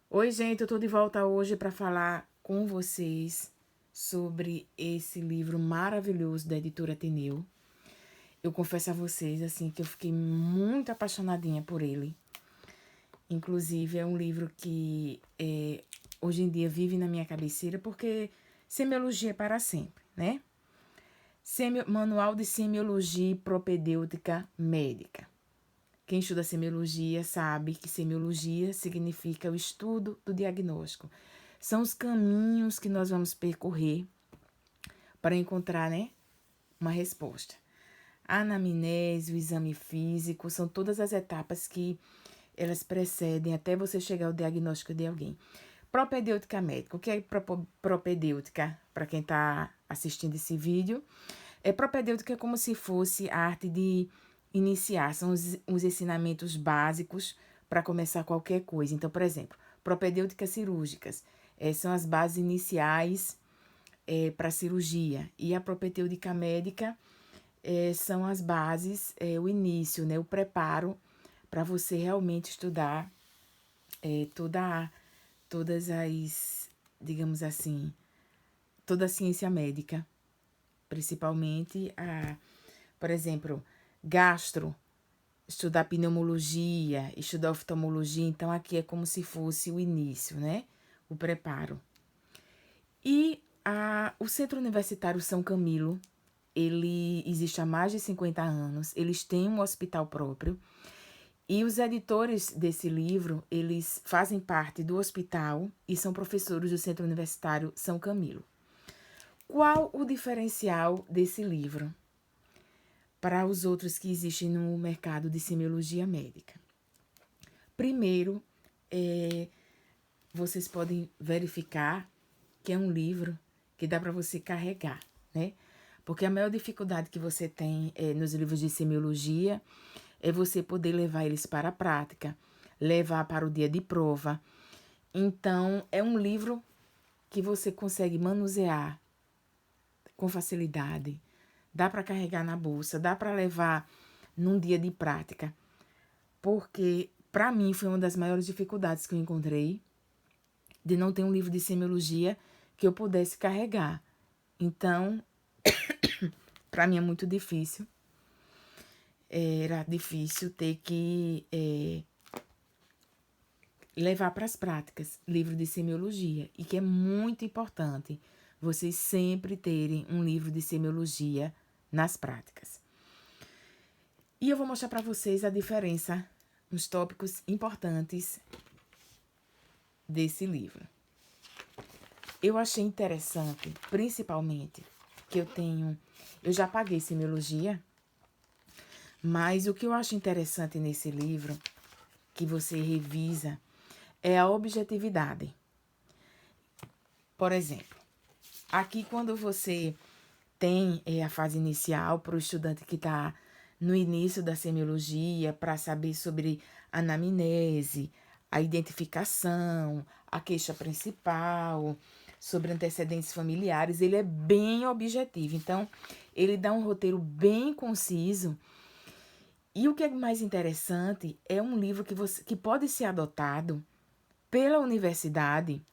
Oi, gente, eu tô de volta hoje para falar com vocês sobre esse livro maravilhoso da editora Ateneu. Eu confesso a vocês, assim, que eu fiquei muito apaixonadinha por ele. Inclusive, é um livro que hoje em dia vive na minha cabeceira, porque semiologia é para sempre, né? Manual de Semiologia e Propedêutica Médica. Quem estuda semiologia sabe que semiologia significa o estudo do diagnóstico. São os caminhos que nós vamos percorrer para encontrar, né, uma resposta. A anamnese, o exame físico, são todas as etapas que elas precedem até você chegar ao diagnóstico de alguém. Propedêutica médica. O que é propedêutica? Para quem está assistindo esse vídeo, propedêutica como se fosse a arte de iniciar, são os ensinamentos básicos para começar qualquer coisa. Então, por exemplo, propedêuticas cirúrgicas são as bases iniciais para cirurgia. E a propedêutica médica são as bases, o início, né, o preparo para você realmente estudar todas as, digamos assim, toda a ciência médica, principalmente por exemplo, gastro, estudar pneumologia, estudar oftalmologia, então aqui é como se fosse o início, né? O preparo. E o Centro Universitário São Camilo, ele existe há mais de 50 anos, eles têm um hospital próprio, e os editores desse livro, eles fazem parte do hospital e são professores do Centro Universitário São Camilo. Qual o diferencial desse livro para os outros que existem no mercado de semiologia médica? Primeiro, vocês podem verificar que é um livro que dá para você carregar, né? Porque a maior dificuldade que você tem nos livros de semiologia é você poder levar eles para a prática, levar para o dia de prova. Então, é um livro que você consegue manusear com facilidade. Dá para carregar na bolsa, dá para levar num dia de prática. Porque, para mim, foi uma das maiores dificuldades que eu encontrei de não ter um livro de semiologia que eu pudesse carregar. Então, para mim é muito difícil. Era difícil ter que levar para as práticas livro de semiologia. E que é muito importante vocês sempre terem um livro de semiologia nas práticas. E eu vou mostrar para vocês a diferença, uns tópicos importantes desse livro. Eu achei interessante, principalmente, que eu já paguei semiologia, mas o que eu acho interessante nesse livro, que você revisa, é a objetividade. Por exemplo, aqui quando você tem a fase inicial para o estudante que está no início da semiologia, para saber sobre anamnese, a identificação, a queixa principal, sobre antecedentes familiares, ele é bem objetivo. Então, ele dá um roteiro bem conciso. E o que é mais interessante é um livro que pode ser adotado pela universidade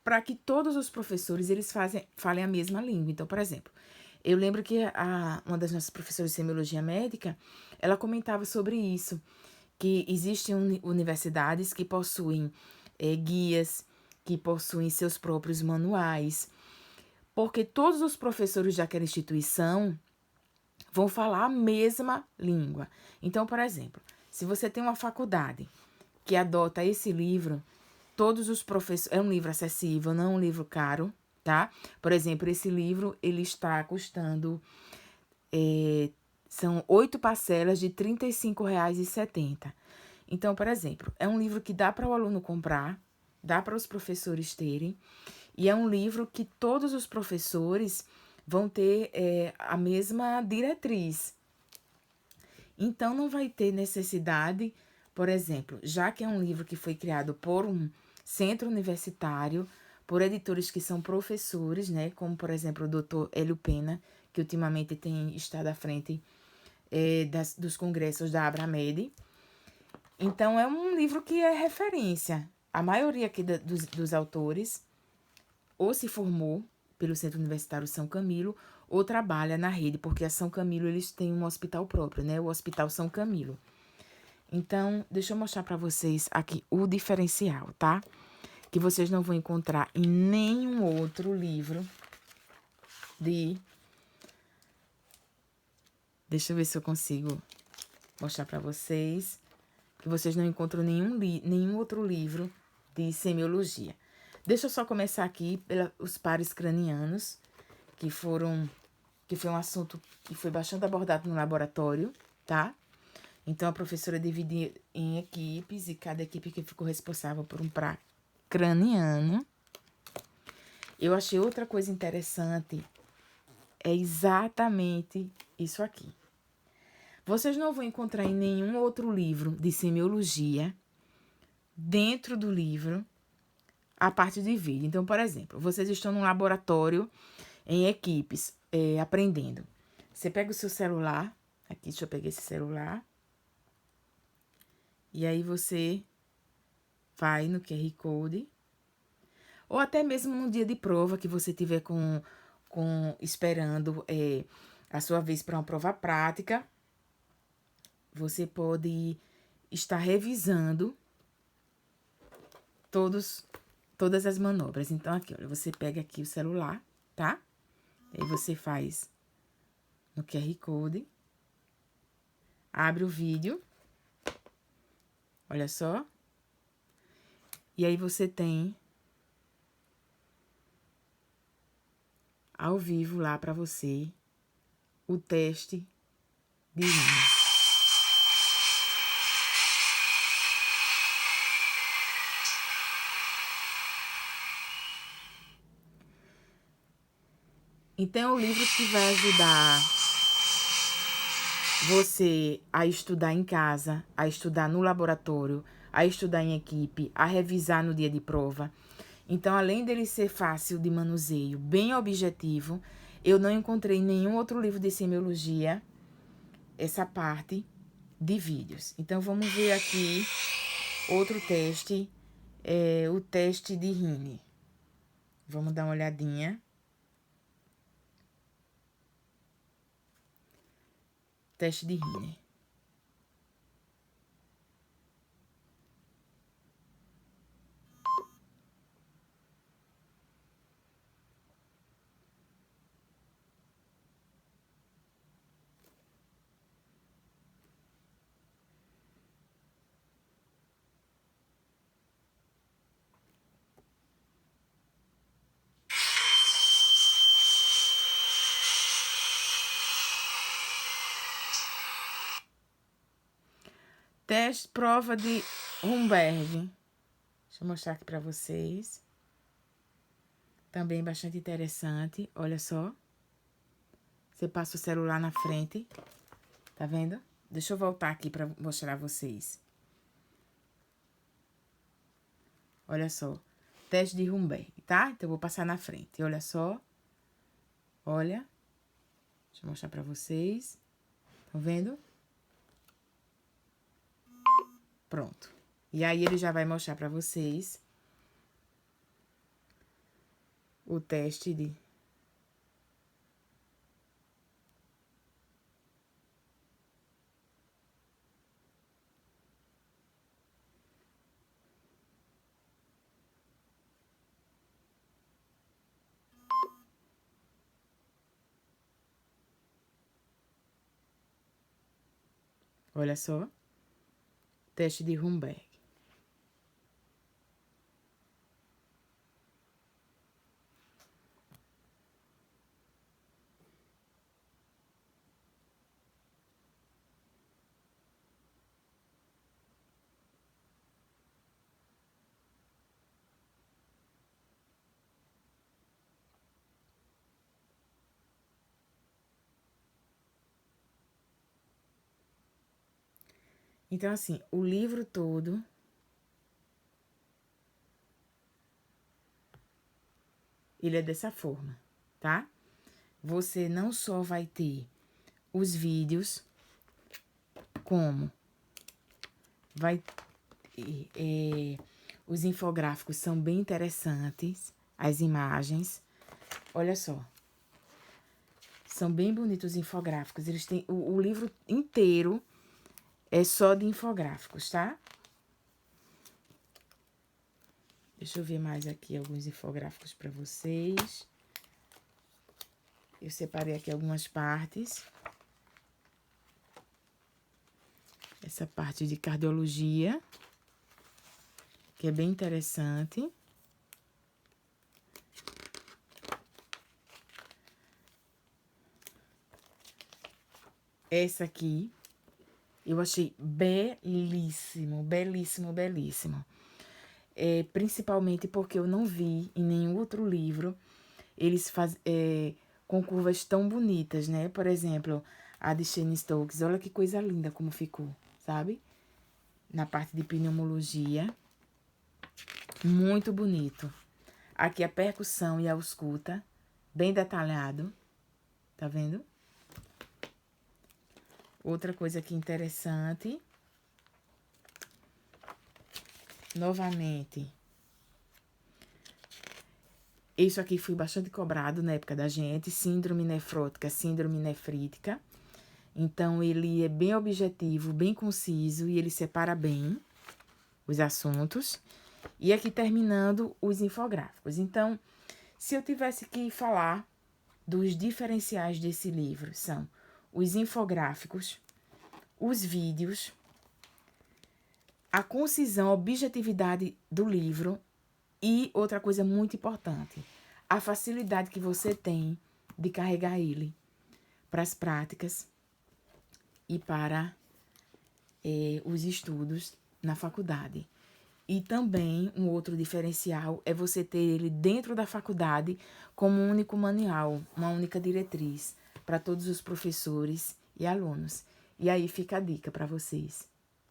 para que todos os professores eles falem a mesma língua. Então, por exemplo, eu lembro que uma das nossas professoras de semiologia médica, ela comentava sobre isso, que existem universidades que possuem guias, que possuem seus próprios manuais, porque todos os professores daquela instituição vão falar a mesma língua. Então, por exemplo, se você tem uma faculdade que adota esse livro, todos os professores... É um livro acessível, não é um livro caro, tá? Por exemplo, esse livro, ele está custando... são 8 parcelas de R$ 35,70. Então, por exemplo, é um livro que dá para o aluno comprar, dá para os professores terem, e é um livro que todos os professores vão ter a mesma diretriz. Então, não vai ter necessidade, por exemplo, já que é um livro que foi criado por um centro universitário, por editores que são professores, né? Como, por exemplo, o Dr. Hélio Pena, que ultimamente tem estado à frente dos congressos da Abramed. Então, é um livro que é referência. A maioria aqui dos autores ou se formou pelo Centro Universitário São Camilo ou trabalha na rede, porque a São Camilo eles têm um hospital próprio, né? O Hospital São Camilo. Então, deixa eu mostrar para vocês aqui o diferencial, tá? Que vocês não vão encontrar em nenhum outro livro de... Deixa eu ver se eu consigo mostrar para vocês. Que vocês não encontram nenhum outro livro de semiologia. Deixa eu só começar aqui pelos pares cranianos, que foi um assunto que foi bastante abordado no laboratório, tá? Então, a professora dividiu em equipes, e cada equipe que ficou responsável por um par craniano. Eu achei outra coisa interessante, é exatamente isso aqui. Vocês não vão encontrar em nenhum outro livro de semiologia, dentro do livro, a parte de vídeo. Então, por exemplo, vocês estão num laboratório, em equipes, aprendendo. Você pega o seu celular, aqui, deixa eu pegar esse celular, e aí você vai no QR Code, ou até mesmo no dia de prova que você tiver esperando a sua vez para uma prova prática, você pode estar revisando todas as manobras. Então, aqui, olha, você pega aqui o celular, tá? Aí você faz no QR Code, abre o vídeo, olha só. E aí você tem ao vivo lá para você o teste de rima. Então, é o livro que vai ajudar você a estudar em casa, a estudar no laboratório, a estudar em equipe, a revisar no dia de prova. Então, além dele ser fácil de manuseio, bem objetivo, eu não encontrei em nenhum outro livro de semiologia essa parte de vídeos. Então, vamos ver aqui outro teste, o teste de Rini. Vamos dar uma olhadinha. Teste de Rini. Teste, prova de Humberg. Deixa eu mostrar aqui para vocês. Também bastante interessante. Olha só. Você passa o celular na frente. Tá vendo? Deixa eu voltar aqui para mostrar a vocês. Olha só. Teste de Humberg, tá? Então, eu vou passar na frente. Olha só. Olha. Deixa eu mostrar para vocês. Estão vendo? Pronto. E aí, ele já vai mostrar para vocês o teste de... Olha só. Teste de Humberg. Então, assim, o livro todo... ele é dessa forma, tá? Você não só vai ter os vídeos, como Vai, os infográficos são bem interessantes, as imagens. Olha só. São bem bonitos os infográficos. Eles têm o livro inteiro é só de infográficos, tá? Deixa eu ver mais aqui alguns infográficos para vocês. Eu separei aqui algumas partes. Essa parte de cardiologia, que é bem interessante. Essa aqui, eu achei belíssimo, belíssimo, belíssimo. Principalmente porque eu não vi em nenhum outro livro eles com curvas tão bonitas, né? Por exemplo, a de Shane Stokes, olha que coisa linda como ficou, sabe? Na parte de pneumologia, muito bonito. Aqui a percussão e a ausculta, bem detalhado, tá vendo? Outra coisa aqui interessante, novamente, isso aqui foi bastante cobrado na época da gente, síndrome nefrótica, síndrome nefrítica. Então, ele é bem objetivo, bem conciso e ele separa bem os assuntos. E aqui terminando os infográficos. Então, se eu tivesse que falar dos diferenciais desse livro, são os infográficos, os vídeos, a concisão, a objetividade do livro e outra coisa muito importante, a facilidade que você tem de carregar ele para as práticas e para os estudos na faculdade. E também um outro diferencial é você ter ele dentro da faculdade como um único manual, uma única diretriz para todos os professores e alunos. E aí fica a dica para vocês.